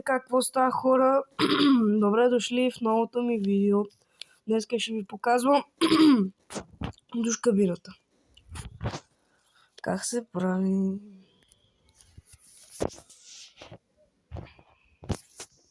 Какво става, хора? Добре дошли в новото ми видео. Днес ще ви показвам душ кабината. Как се прави?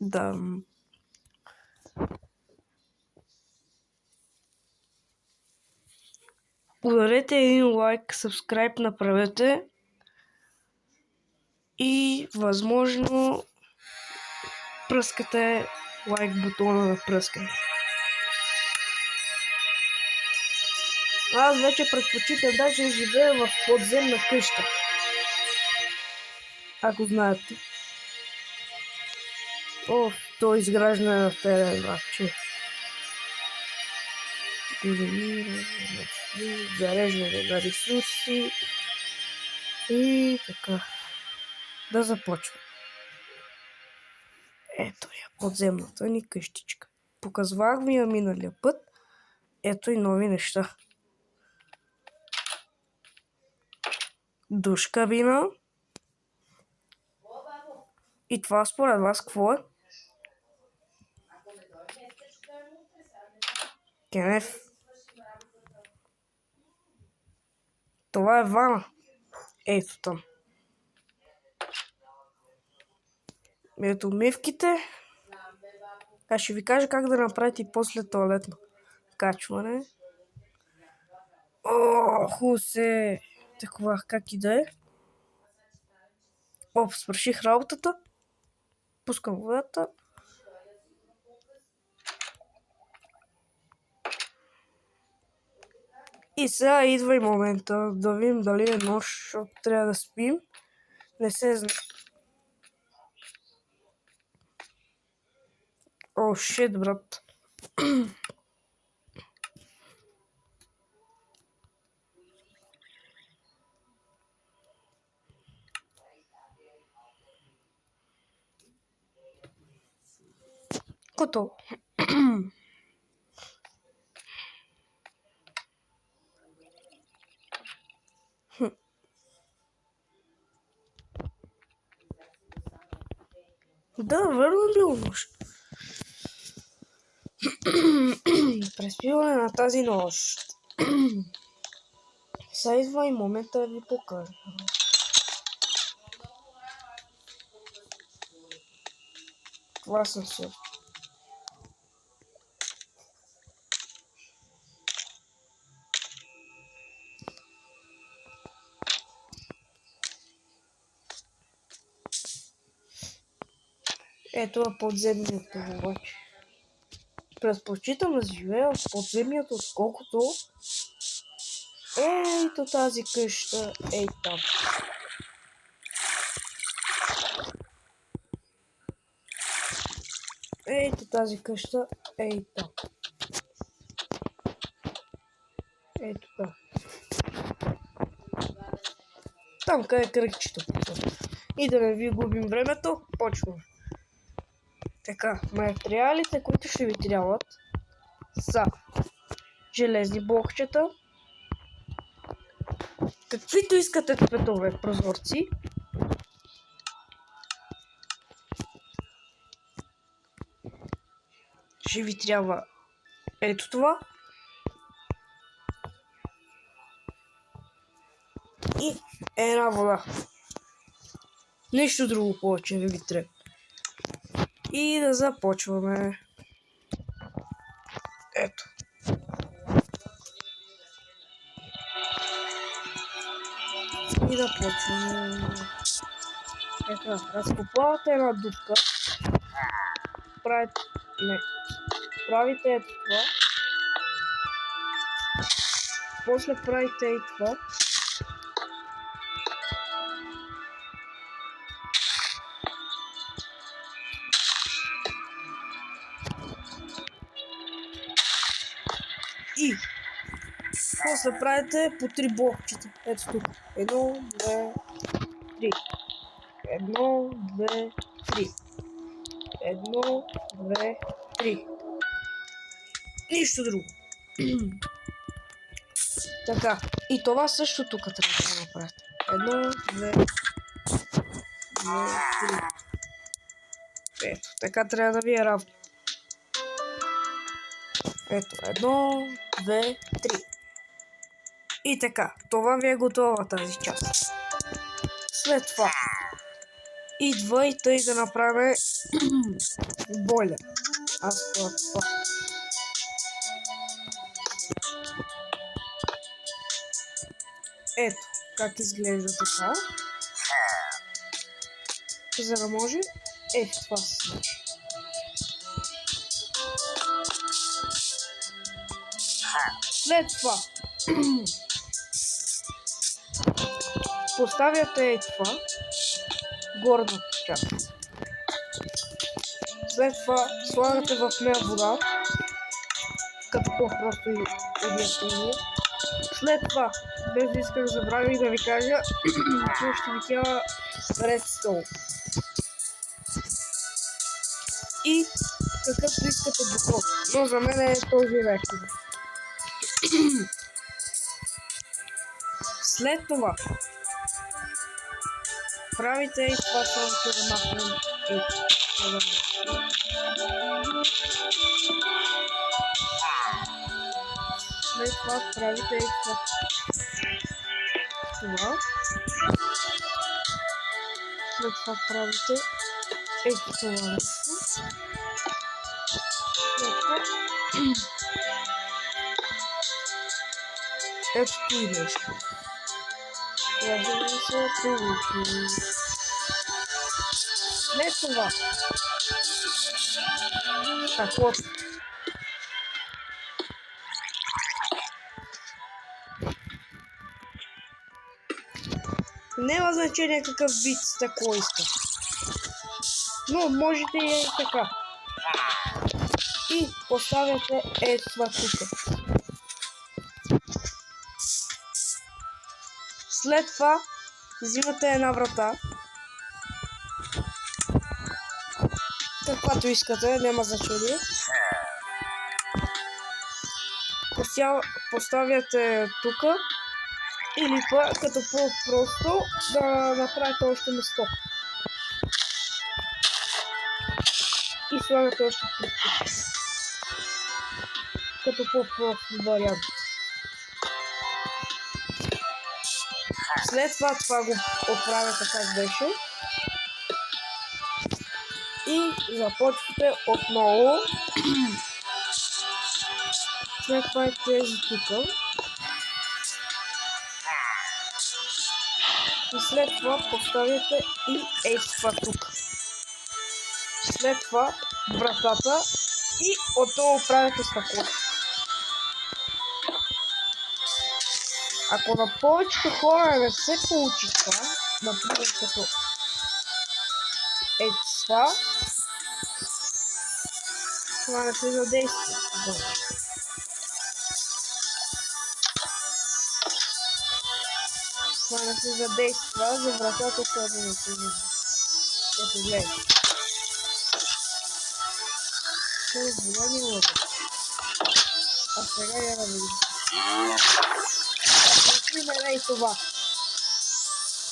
Да. Ударете един лайк, subscribe направете и възможно пръскате лайк бутона да пръскате. Аз вече предпочитам даже живея в подземна къща. Ако знаете. То изграждане на терен, братче. Зареждане на ресурси. И така. Да започвам. Ето я, подземната ни къщичка. Показвах ви я миналия път. Ето и нови неща. Душ кабина. И това според вас какво е? Кенеф. Това е вана. Ето там. Ето мивките. Аз ще ви кажа как да направите и после тоалетно качване. Хусе. Такова, как и да е. Свърших работата. Пускам водата. И сега идва и момента да видим дали е нощ, защото трябва да спим. Не се знае. Шит, брат. Готово. Да, верно било нощ. Преспиване на тази нощ. Сега идва и момента да ви покажа. Това съм се. Ето е подземнието обаче. Предпочитам да живея в подземнието, отколкото ето тази къща, ей там. Ето тази къща, ей там. Ето там. Там къде е кръгчето. И да не ви губим времето, почваме. Така, материалите, които ще ви трябват, са железни блокчета, каквито искате цветове, прозорци, ще ви трябва ето това и една вода. Нищо друго повече не ви трябва. И да започваме. Ето. И да почваме. Ето, разкопавате една дупка. Правите ето това. После правите и това. И после правите по 3 блокчета. Ето тук. 1, 2, 3. 1, 2, 3. 1, 2, 3. Нищо друго. Така. И това също тук трябва да направите. 1, 2, 3. Ето, така трябва да ви е равно. Ето, 1, 2, 3. И така, това ви е готова тази част. След това идва и тъй да направя бойлер. Аз това. Ето как изглежда така. За да може това се случи. След това поставяте това горната част. След това слагате в нея вода, като по-просто обяснение. След това, без да искам да забравя и да ви кажа, че ще ви трябва редстоун. И какъвто искате духов, но за мен е този ректор. След това правите и това само ще да махнем и след това правите и това. След това правите това нещо. След това ето и нещо. Трябва да се получи. След това стъклото. Няма значение какъв вид стъкло иска. Но можете и така. И поставяте това тук. След това взимате една врата. Каквато искате, няма значение. Поставяте тук. Или пък като по-просто да направите още место. И слагате още тук. Като по-прост вариант. След това го оправяте как беше. И започвате отново. След това е тези тук. И след това поставяте и това тук. След това вратата и отново правите стъкло. Ако на повечето хора не се получи това, например като това не се задейства. Това не се задейства, за вратата това да не се види. Ето гледай. Това е големи лъга. А сега я да видим. Например, това.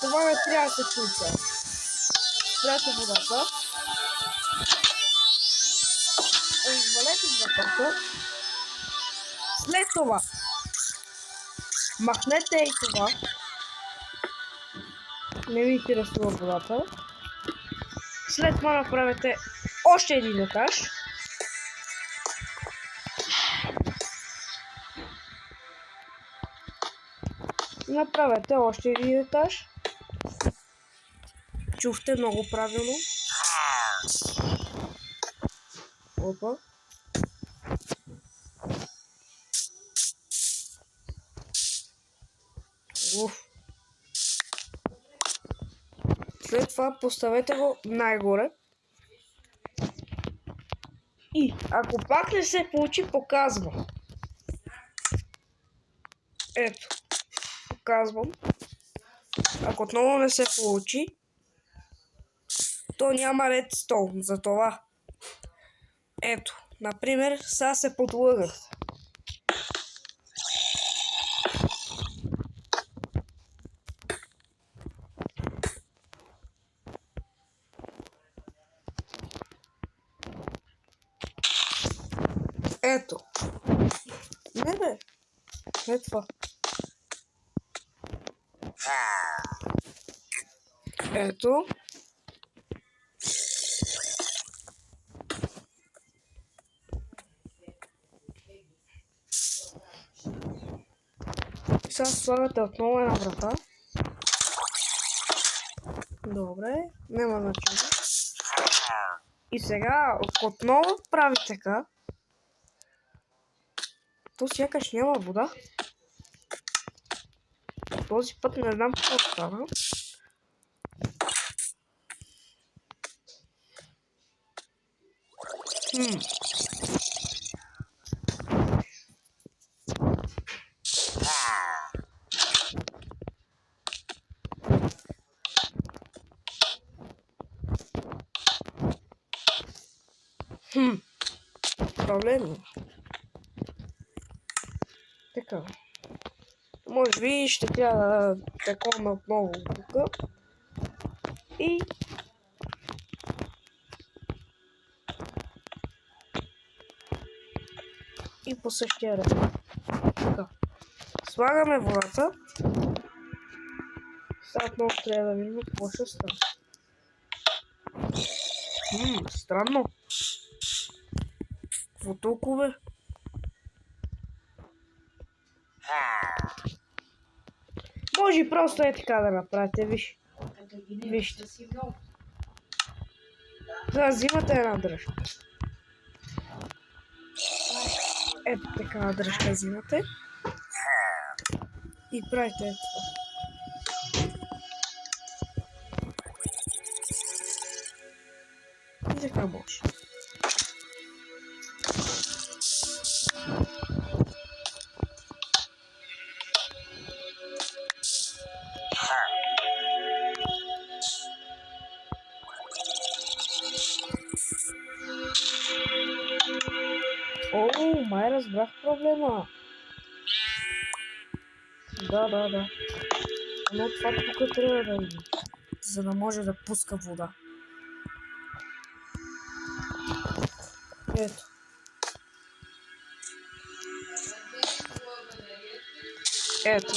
Това не трябва да се включва. Спрете водата. Развалете вратата. След това махнете това. Не ви интересува водата. След това направете още един етаж. Направете още един етаж. Чухте много правилно. Опа. Уф. След това поставете го най-горе. И ако пак не се получи, показвам. Ето. Показвам. Ако отново не се получи, то няма редстоун. Затова. Ето. Например, сега се подлъгах. Ето. Не бе. Не това. Ето. Сега слагате отново една врата. Добре, няма значение. И сега отново прави така. То сякаш няма вода. Този път не знам какво става. Проблем. Така. Може би ще трябва да такова отново тук. И по същия ред. Така. Слагаме водата. Сега отново трябва да видим какво ще стане. Странно. Какво толкова? Може просто е така да направите, виж. Вижте. Да, взимате една дръжка. Ето такава дръжка взимате. И правите ето това. И така може. О, май разбрах проблема. Да. Но това тук трябва да видим, за да може да пуска вода. Ето. Ето.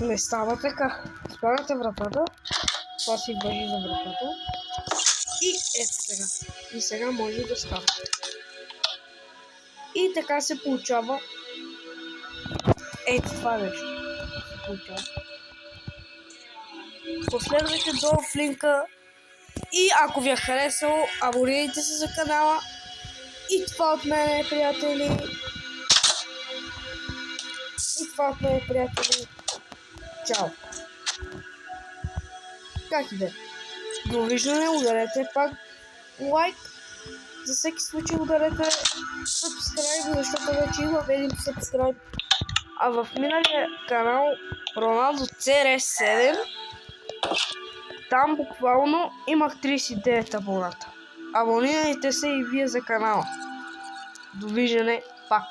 Не става така. Слагате вратата. Това си важи за вратата. И ето сега. И сега може да става. И така се получава. Ето това нещо. Се получава. Последвайте долу в линка. И ако ви е харесало, абонирайте се за канала. И това от мен, приятели. Чао. Как и да е. Довиждане, ударете пак лайк. За всеки случай ударете subscribe, защото вече има един subscribe. А в миналия канал Роналдо CR7 там буквално имах 39 абоната. Абонирайте се и вие за канала. Довиждане пак.